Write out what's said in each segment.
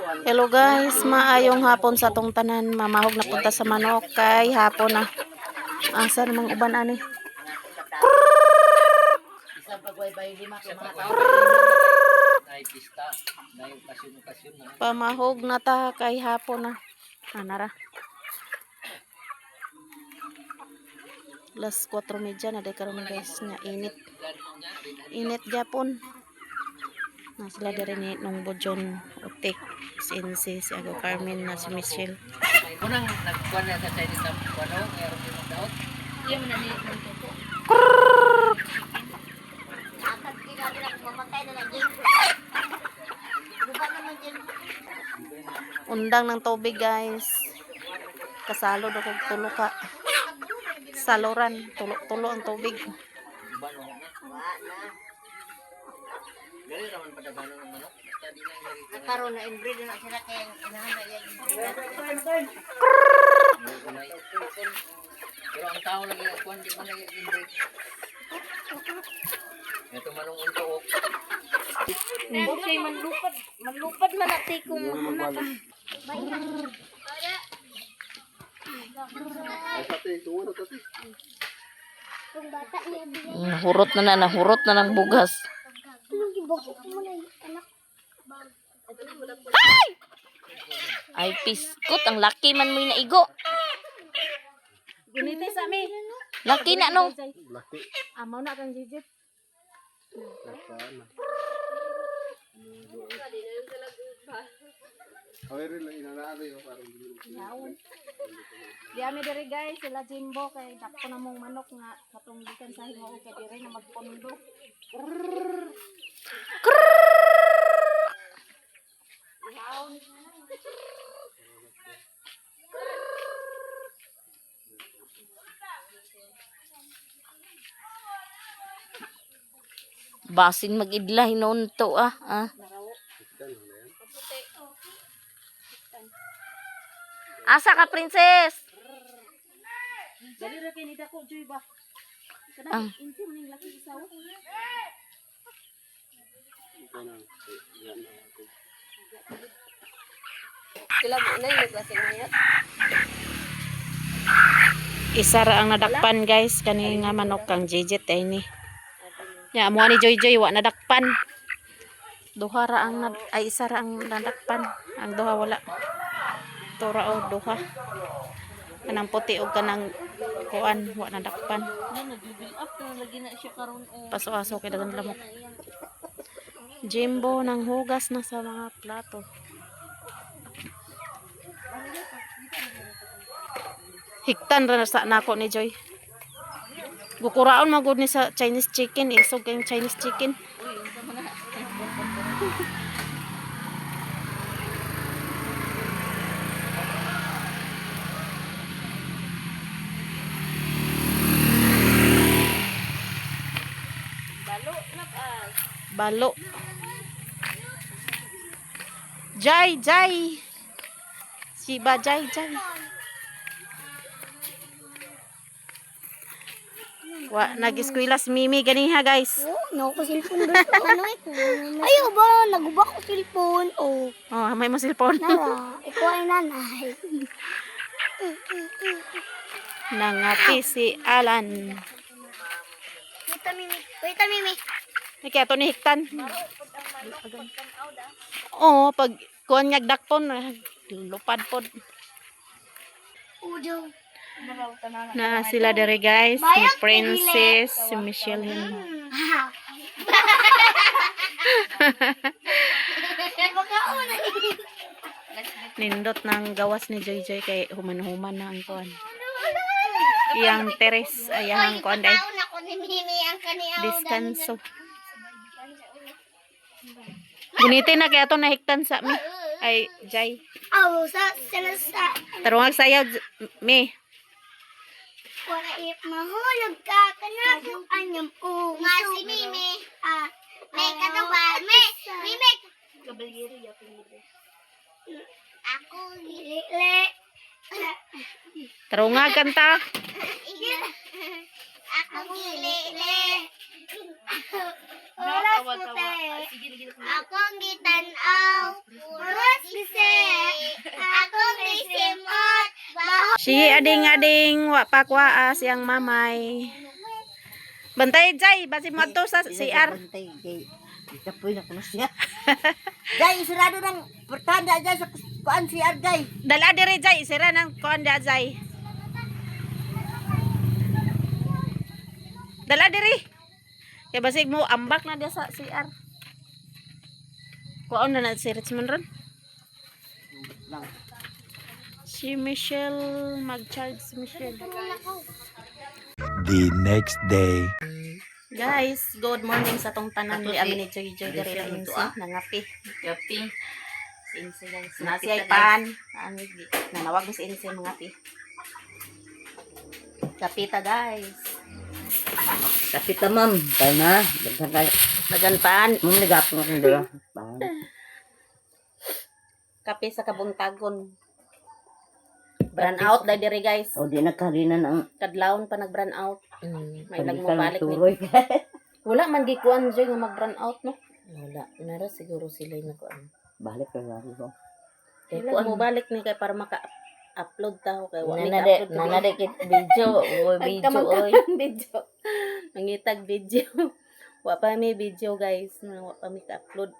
Hello guys, maayong hapon sa tong tanan. Mamahog na punta sa manok kay hapon na. Asa namang uban ani? Pamahog na ta kay hapon na. Anara. Las 4:30 na day karon guys, nya init. Init gyapon. Na sila diri ni nung Bojon Utik, si NC, si Ago Carmen, na si Michelle. Kunang nagkuhan na sa Chinese na kuwano, mayroon din ang daot. Iya man ni ng tuko. Akad kina mamatay na lang din. Guba naman din. Undang ng tubig guys. Kasalo do kog tulo ka. Saluran, tulo-tulo ang tubig. Gali raman padagano ng manok. Basta di na yung Nakaroon na inbreed na sila kaya inahan na yan. pero ang tao lagi ang kuhan, di man lagi inbreed. Ito manong unto. Okay manlupad man ati kung una ka. Kung bata niya bilang. Nahurot na ng bugas. Anong gibagok mo na yung anak? Ay piskot, ang laki man mo naigo. Gunite sa mi. Laki na no. Amaw na kang jijit. Di ami diri guys, sila Jimbo kay dako na mong manok nga katong gikan sa himuon kay diri na magpondo. Basin mag-idla hinon to ah. Asa ka princess? Dali ra kay ni dako joy ba. Ang Kana inti man ning laki isaw. Sila mo na yung klase ngayon. isa ra ang nadakpan guys, kani nga manok kang jejit ay ni. Ya amo ni Joy Joy wa nadakpan. Duha ra ang ay isa ra ang nadakpan. Ang duha wala. Tora o duha. Kanang puti og kanang kuan wa nadakpan. Nag-build up na lagi na siya karon Paso-aso kay dagan lamok. Jimbo nang hugas na sa mga plato. Hiktan ra sa nako ni Joy. Gukuraon magud ni sa Chinese chicken, isog kay Chinese chicken. Balo. Jai, Jai. Si ba Jai, Jai. Wa nag-eskwela si Mimi ganiha guys. Oh, no ko cellphone doon. Ano eh? Ayaw ba? Nagubak ko cellphone. Oh, Oh, may mo cellphone. nara. Ikaw ay nanay. Nangati si Alan. Wait a Mimi. Wait a Mimi. Ay kaya to ni hiktan. Oo, pag kuan nga dakpon, lupad pod. Udo. Na sila dere guys, ni Princess, si Michelle yun. Nindot ng gawas ni Joy Joy kay human-human na ang kuan. Iyang teres, ayang kuan day. Taon ako ni Mimi ang kaniya. Descanso. Gunitin na kaya to nahiktan sa mi. Ay, Jai. Oh, sa Tarungag sayaw, mi. wala if mahulog ka kanakong anyam o nga si Mimi. Ah, may katawa. Mimi. Kabalyero ya pinili. Ako gilile. Tarungag kanta. Ako gilile. Tawa-tawa. Sige, Akong gitanaw. Puros Si ading wa pa kwa siyang mamay. Bantay jay basi mo to sa CR. Bantay, gay. Ikapoy na ko na siya. Gay, sarado ng pertanda dyan sa kuan CR, gay. Dala dire jay sira nang kuan da jay. Dala dire. Kaya basig mo ambak na dia sa CR. Kuan na si Richmond ron. Si Michelle mag-charge si Michelle. The next day. Guys, good morning sa tong tanan ni amin ni Joy Joy diri ra insi nangapi. Kapi. Insi guys. Nasi ay pan. Ani nanawag ni si insi mangapi. Kapita guys. Kapita, ma'am. Tayo na. Daghan tayo. Naganpaan. Ma'am, nagapon akong dala. Kape sa kabuntagon. Brand out dahil diri guys. O, di nagkarina ng... Kadlawon pa nag-brand out. May nagmabalik ni. turoy. Wala man gikuan Joy nga mag-brand out no. Wala. Nara siguro sila yung nakuan. Balik ka lang ko. Kaya kuan mo balik ni kay para maka-upload ta ko kay wa mi Nanade, ka-upload. nanade kit video. O, video, oy. Video. Mangitag video. Wa pa may video guys. Wa pa mi ka-upload.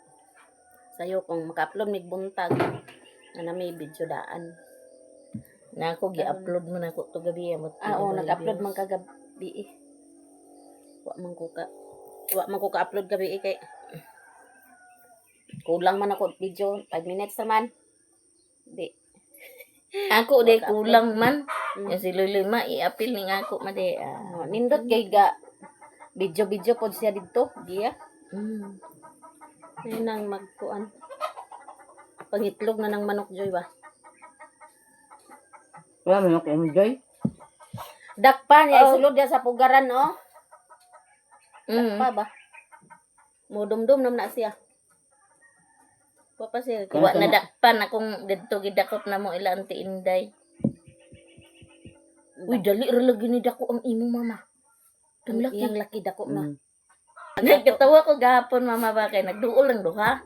Sayo kung maka-upload mig buntag. Na may video daan. Na ako, gi-upload mo na ako to gabi. Oo, nag-upload man kagabi eh. Wa man ko ka-upload gabi eh kay kulang man ako video 5 minutes naman. Di. Ako, di kulang man. Mm. Yung si Lulima, i-appeal ni nga ako, madi. Nindot kay ga video pod siya dito. Diya. Ayun ang magkuan. Pangitlog na ng manok Joy ba? Wala mo ako enjoy. Dakpan ya sulod ya sa pugaran no. Mm. Pa ba? Mudum-dum nam na siya. Papa siya. Wa na dakpan akong didto gidakop na mo ilanti inday. Uy, dali ra lagi ni dako ang imo mama. Ang laki. Yang laki dako na. Nagkatawa ko gahapon mama ba kay nagduol lang duha.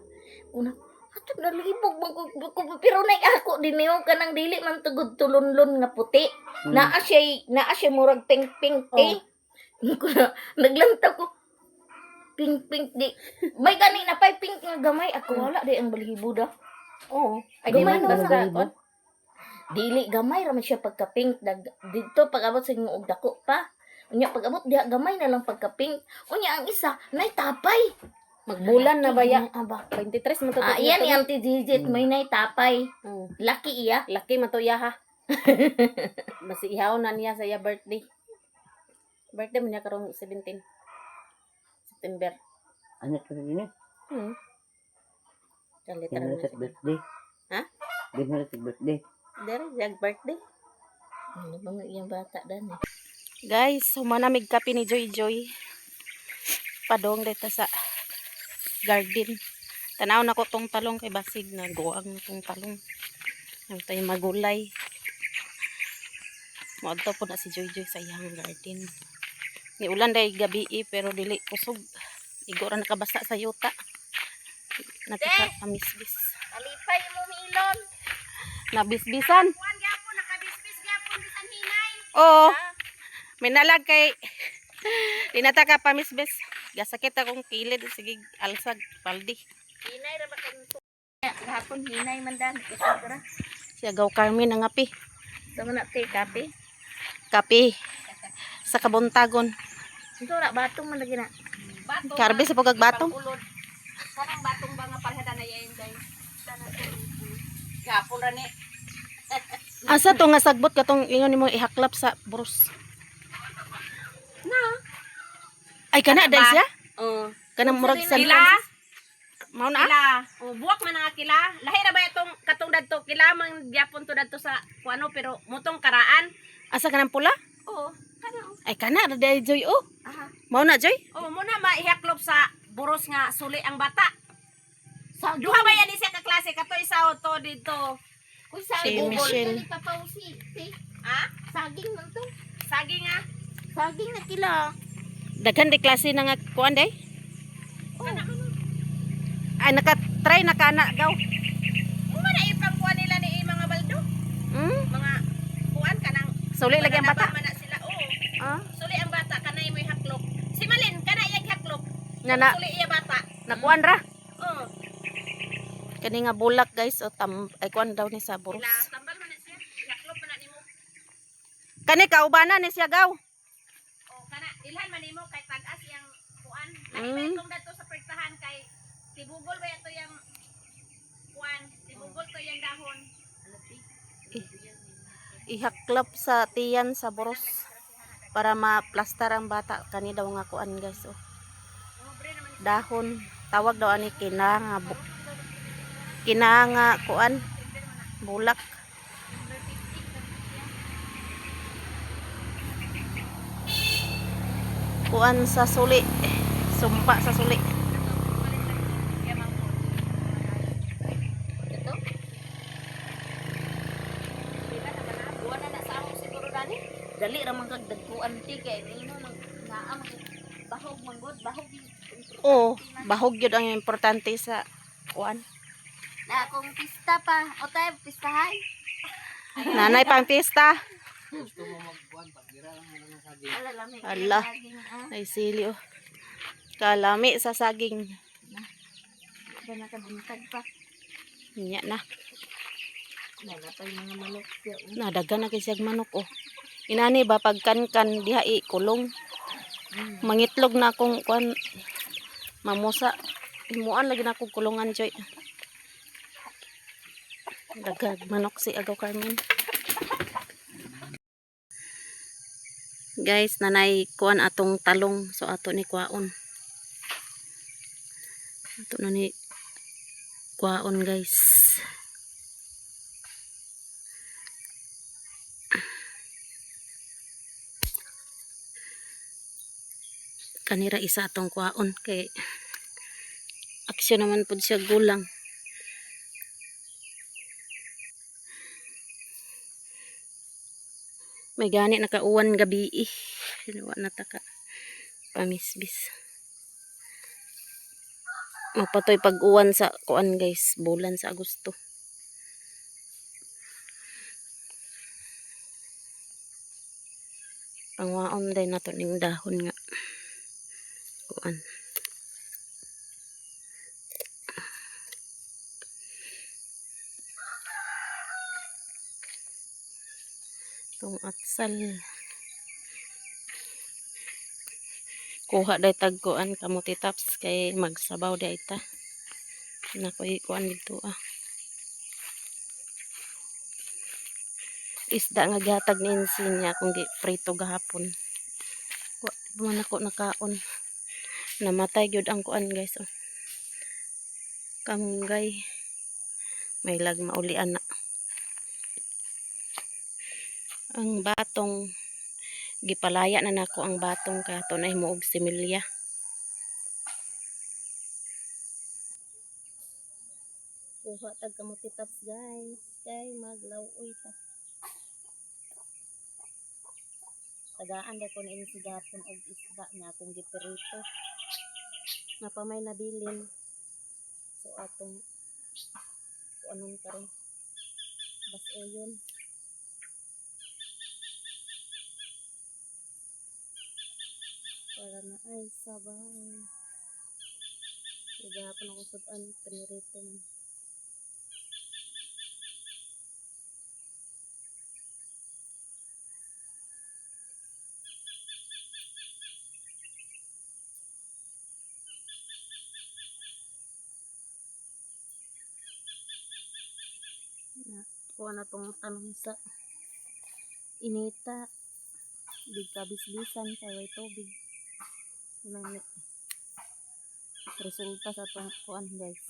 Una, ato nalibog man ko pero nay ako diniyo kanang dili man tugod tulunlon nga puti. Naa siya murag pink-pink eh. Naglantaw ko pink di. May gani na pay pink nga gamay ako wala di ang balihibo da. Oo. Ay di Gamay man na ba sa sa balihibo? Dili gamay ra man siya pagka pink dito pag-abot sa og dako pa. Unya pag-abot diha gamay na lang pagka pink. Unya ang isa nay tapay. magbulan na ba ya? Aba. 23 man to. Yan ni Auntie Gigit may nay tapay. Lucky iya. Laki man to ya ha. Basi ihaw na niya sa iya birthday. Birthday mo niya karong 17 September. Ano to din eh? Kalit Sa birthday. Ha? Dinner sa birthday. Dere jag birthday. Ano ba yung bata dan eh? Guys, humanamig kape ni Joy Joy. Padong dito sa garden. Tanaw na ko tong talong kay basig na guwang na tong talong. Ang tayo magulay. Maadto po na si Joy Joy sa iyang garden. Ni ulan day gabi pero dili kusog. Igo ra nakabasa sa yuta. Napika pamisbis. Alipay mo milon. Nabisbisan. Kuan gyapon nakabisbis gyapon bisan hinay. Oo. May nalag kay dinata ka pamisbis. Gasakit akong kilid sige alsag paldi. Hinay ra ba kang gahapon hinay man dan kusog ra. Siya gaw Carmen ang api. Sama na te kape. Kape sa kabuntagon. Ito na batong man lagi na. Batong. Karbe sa pagagbatong. Kanang batong ba nga parehada na yayin day. Gapon ra ni. Asa to nga sagbot katong ingon nimo ihaklap sa burus. Ay kana day siya? Oo. Kanang murag sa Kila? Mao na? Kila. O buwak man nga kila. Lahi ra ba itong katong dadto kila man gyapon to dadto sa kuano pero mutong karaan. Asa kanang pula? Oo. Kana. Ay kana day Joy oh. Aha. Mao na Joy? Oh, muna maihaklop sa buros nga suli ang bata. Duha ba yan siya ka klase kato isa to dito. Kuy sa Si Michelle. papausi. Ha? Saging man to. Saging nga. Saging na kila. Daghan di klase na nga kuan day? Ay naka-try naka-ana daw. Mo na ipangkuan nila ni mga baldo. Hmm? Mga kuan kana Suli lagi ang bata. Mananaban man na sila. Oo. Ah, Suli ang bata kanay mo haklop. Si Malin kana iyang haklop. na Suli iya bata. nakuan ra. Oo. Kani nga bulak guys, o ay kuan daw ni sa boros. Ila tambal man na siya. Haklop man na nimo. Kani kaubanan ni siya gaw. O kana ilhan man nimo kay tag-as yang kuan. Mm. Lahi ba itong dato sa pertahan kay tibugol ba ito yang kuan. Tibugol to yang dahon. Ihaklap sa tiyan sa boros para ma-plaster ang bata. Kani daw nga kuan guys. Oh. Dahon. Tawag daw ani kinanga kuan. Bulak. Kuan sa suli. Sumpa sa suli. Ito? Buwan na sa among siguro dani. Dali ra man kag dagkuan ti kay nino nang naam bahog manggod, bahog Oo. Bahog yun ang importante sa kuan. Na kung pista pa. O tayo, pistahan? Nanay pang pista. Alalami. Ala. Ay sili oh. Kalami sa saging. Ba nakabuntag pa. Nya na. Nanapay mga manok siya. Nadagan na kisag manok oh. Inani ba pagkankan diha kulong. Mangitlog na akong kuan mamusa. Himuan lagi na akong kulungan joy. Dagag manok si agaw Carmen. Guys, nanay kuan atong talong so ato ni kuaon. Ato na ni kuaon guys. Kanira isa atong kuaon kay aksyon naman pud siya gulang. May gani nakauwan gabi eh. Wa na taka pamisbis. Mapatoy pag-uwan sa kuan guys, bulan sa Agosto. Pangwaon day nato ning dahon nga kuan. Itong atsal. Kuha day tag kuan kamuti taps kay magsabaw day ta. Nakoy kuan dito ah. Isda nga gihatag ni Insinya kung gi prito gahapon. Wa man ako nakaon. Namatay gyud ang kuan guys oh. Kamunggay. May lag maulian na. Ang batong gipalaya na nako ang batong kaya to na himuog similya. Kuha tag kamuti taps guys kay maglawoy ta. Tagaan day ko ni si gapon og isda nga akong giperito. Napamay nabilin. So atong kuanon karon. Bas-oyon. Para na ay sabaw. Gagapon ako sudan pinirito man. Na kuha na tong tanong sa inita. Di kabisbisan kay way tubig. Nang resulta sa tong kuan guys.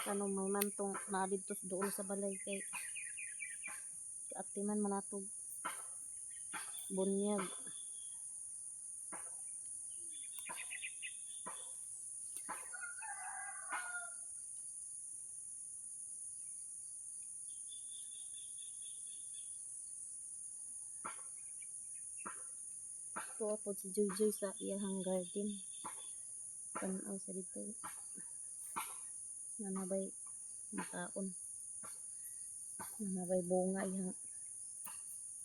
Kanong may mantong na dito doon sa balay kay kaaktiman manatog bunyag. Tuwa po si Joy sa iyahang garden. Tanaw sa dito. Nanabay makaon. Nanabay bunga iyang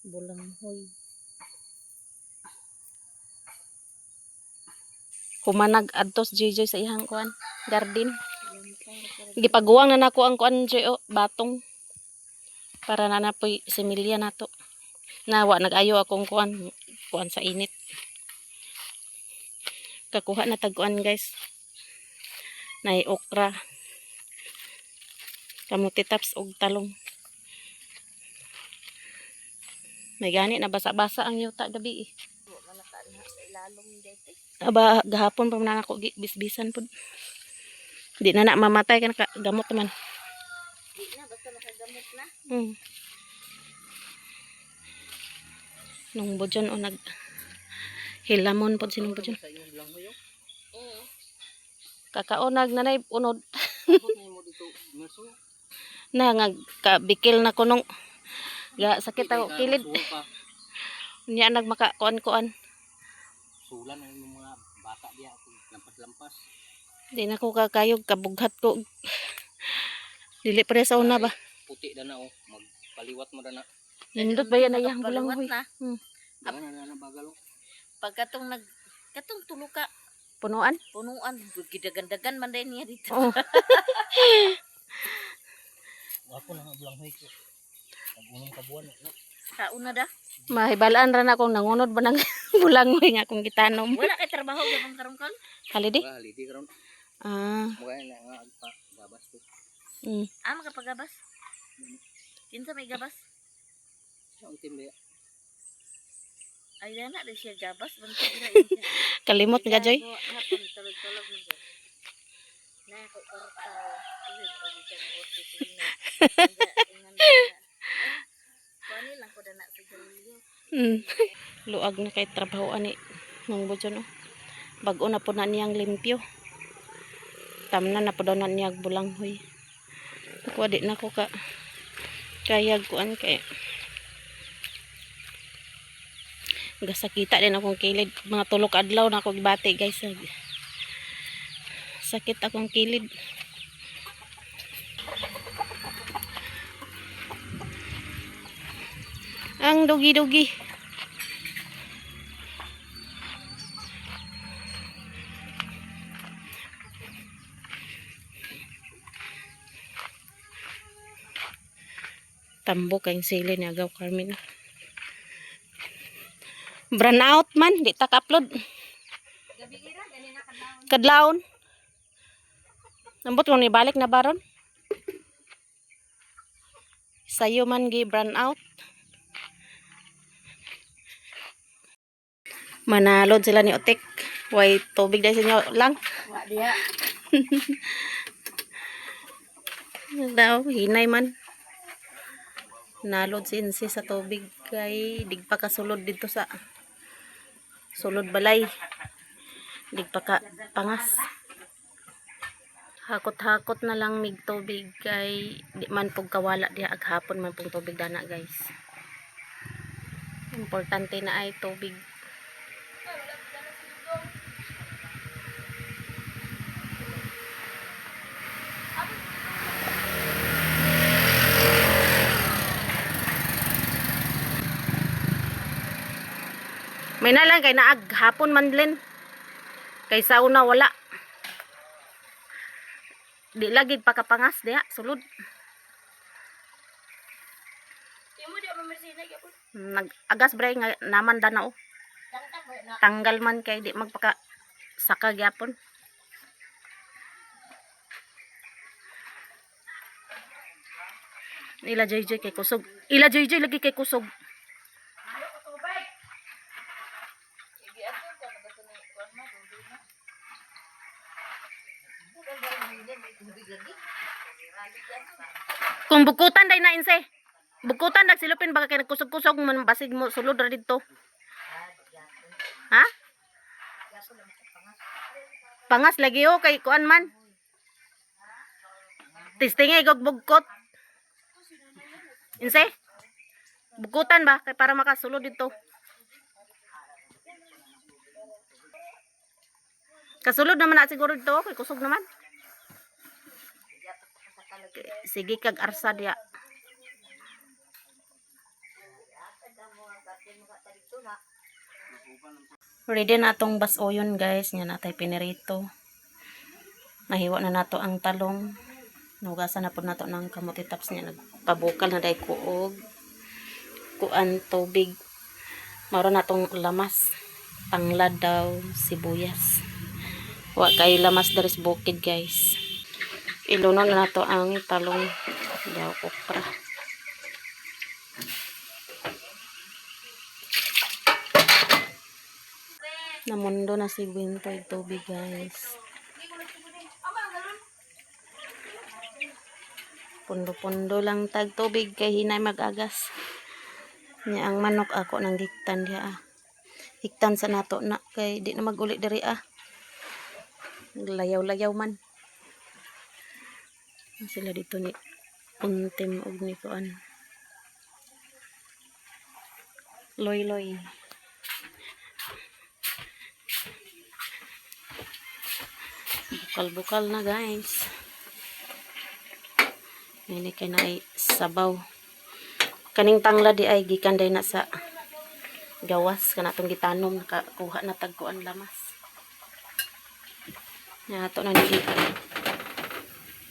Bulanghoy. Humanag adtos Joy sa ihang kuan garden. Gipaguwang na nako ang kuan Joy batong para na napoy similya nato. Nawa nag-ayo akong kuan sa init. Kakuha na tagkuan guys. Nay okra. Kamuti taps og talong. May gani na basa-basa ang yuta gabi eh. Aba gahapon pa man ako bisbisan pud. Di na mamatay kan gamot man. Di na basta makagamot na. Nung budyon o nag hilamon pod sinong budyon. Kakaonag nanay unod. Na nga kabikil na kunong ga sakit ako kilid. Nya nagmaka kuan-kuan. Sulan ang mga bata diya lampas-lampas. Di na ko kakayog kabughat ko. Dili pa sa una ba? Puti na oh, magpaliwat mo na. Nindot ba yan ay ang bulanghoy? Ano na bagalo. Pagkatong katong tulo ka Punuan? punuan gidagan-dagan man din niya dito. Oh. Ako na nga bulanghoy ko. Pag-unong kabuan no. Kauna da. Mahibalaan ra na akong nangunod ba ng bulanghoy nga akong gitanom. Wala kay trabaho gyapon karon kan. Halidi? Halidi karon. Ah. Mugay na nga agpa gabas ko. Makapagabas. Kinsa may gabas? Ang timbe. Ay na di siya gabas bantay gira. Kalimot nga Joy. Hapon tulog-tulog mo siya. Na ko korta. Uy, pwede siya otisina. Kuani lang ko na sa garilyo. Luag na kay trabaho ani mong budyon no. Bag-o na po na niyang limpyo. Tamna na po daw na niyang bulanghoy. Ako di na ko kayag kuan kay gasakita din akong kilid mga tulok adlaw na ako gibati guys. Sakit akong kilid. Ang dugi-dugi. Tambok kayong sili ni Agaw Carmen. Brand out man, di tak upload. Kadlawon. Nambot ko ni balik na baron. Sayo man gi brand out. Manalod sila ni Otek. Way tubig dahil sa inyo lang. Wa dia. Daw, hinay man. Nalod si Insi sa tubig kay digpa ka sulod dito sa sulod balay. Digpa ka pangas. Hakot-hakot na lang mig tubig kay di man pug kawala diha ag hapon man pug tubig dana guys. Importante na ay tubig. May na lang kay naag hapon man din. Kay sa una wala. Di lagi pakapangas diha sulod. Imo di mamersina gyapon. Nag-agas bray nga naman danao. Tanggal man kay di magpaka saka gyapon. Ila joy kay kusog. Ila joy lagi kay kusog. Kung bukutan day na inse. Bukutan nagsilupin baka kay nagkusog-kusog man basig mo sulod ra dito. Ha? Pangas lagi o kay kuan man. Tistingay gog bugkot. Inse? Bukutan ba kay para makasulod dito. Kasulod naman na siguro dito kay kusog naman. Sige kag arsa dia. Ready na atong basoyon guys. Nya natay pinirito. Nahiwa na nato ang talong. Nugasan na po nato ng kamuti taps niya. Nagpabukal na day kuog. Kuan tubig. Maro na tong lamas. Tanglad daw, sibuyas. Wa kay lamas daris bukid guys. Ilunon na nato ang talong daw okra. Namundo na si Bintoy tubig guys. Pundo-pundo lang tag tubig kay hinay mag-agas. Nya ang manok ako nang hiktan diha. Hiktan sa nato na kay di na maguli diri Layaw-layaw man. Sila dito ni untim og ni kuan. Loy-loy. Bukal-bukal na guys. Ini kay na sabaw. Kaning tangla di ay gikan day na sa gawas kanatong gitanom nakakuha na tagkuan lamas. Nya ato na ni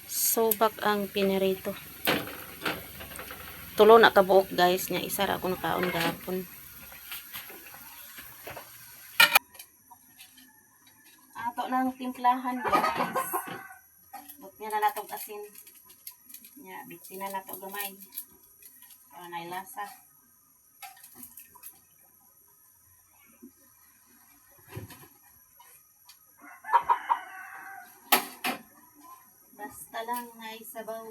subak ang pinirito. Tulo na kabuok guys, nya isa ra ako nakaon gahapon. Ato nang timplahan guys. Butnya na natong asin. Nya bitin na nato gamay. Para na lasa. Basta lang na isabaw.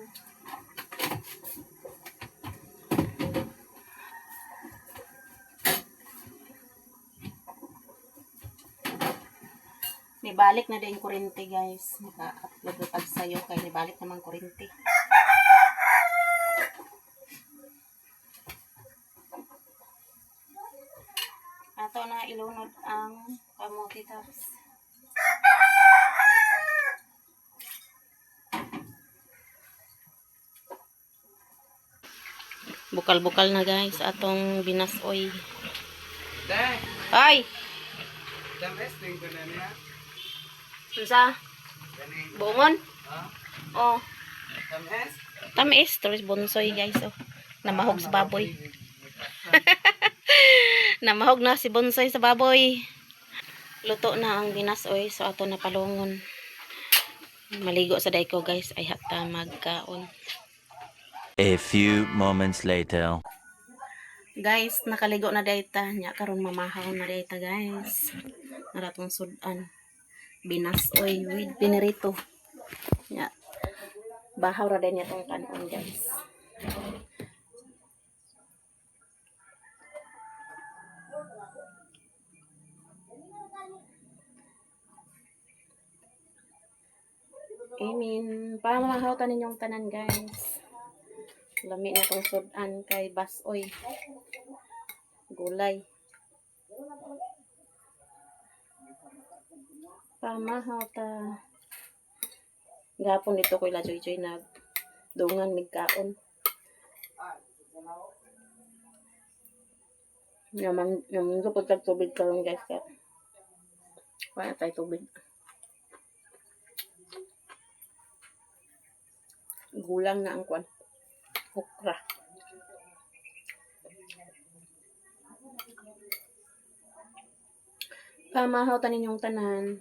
Nibalik na din kurente guys. Maka-upload na pag sayo kay nibalik naman kurente. Ato na ilunod ang kamote tops. Bukal-bukal na guys atong binasoy. Ay! Unsa? Bungon? Oh. Tamis. Terus bonsoy guys. Oh. Namahog sa baboy. Namahog na si bonsai sa baboy. Luto na ang binasoy. So ato na palungon. Maligo sa dayko guys. Ay hata magkaon. A few moments later. Guys, nakaligo na dayta. Nya karon mamahaw na dayta guys. Naratong sudan. Binasoy with pinirito. Nya bahaw ra din itong kanon guys. Amen. Pamahaw ta ninyong tanan guys. Lami na itong sudan kay basoy. Gulay. Pamahaw ta. Gapon dito ko ila joy-joy na dungan migkaon. Naman ko pag tubig karon guys ka. Wala tayo tubig. Gulang na ang kwan. Okra. Pamahaw ta ninyong tanan.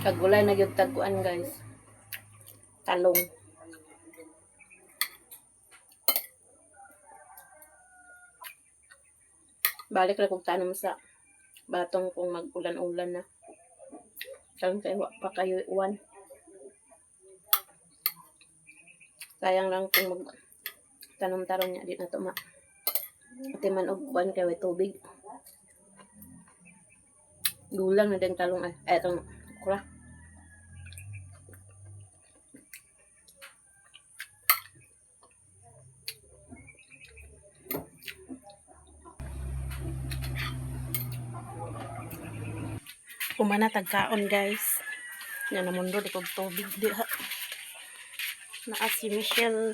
Kagulay na gyud tagkuan guys. Talong. Balik na kong tanong sa batong kung mag-ulan-ulan na. Sayang kayo pa kayo uwan. Sayang lang kung mag-tanong-tarong niya. Di na ito pati man og kuwan kayo tubig. Gulang na din talong ay. Itong okra. Humana tagkaon guys. Yan na mundo di kog tubig diha. Naa si Michelle.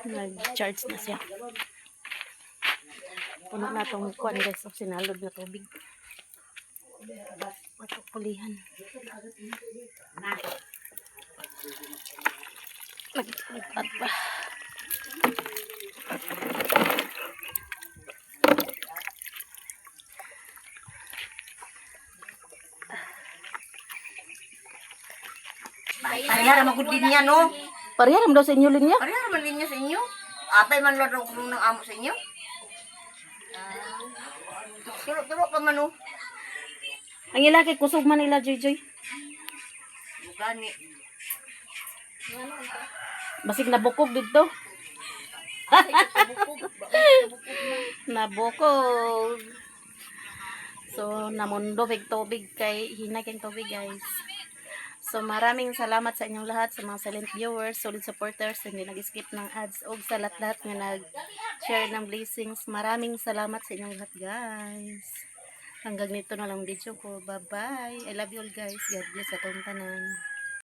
Nag-charge na siya. Puno na itong kuan guys. So, sinalod na tubig. Ito pulihan. Nagpat pa. Parehara magud din niya no. Parihan daw sa inyo linya. Parehara man din niya sa inyo. Apay man lang ko ng amo sa inyo. Turo pa man no. Ang ila kay kusog man nila Joy. Gani. Basig nabukog dito. Nabukog. So, namundo big tubig kay hinay kayong tubig guys. So, maraming salamat sa inyong lahat, sa mga silent viewers, solid supporters, hindi nag-skip ng ads, o sa lahat-lahat nga nag-share ng blessings. Maraming salamat sa inyong lahat guys. Hanggang nito na lang video ko. Bye-bye. I love you all guys. God bless sa tanan.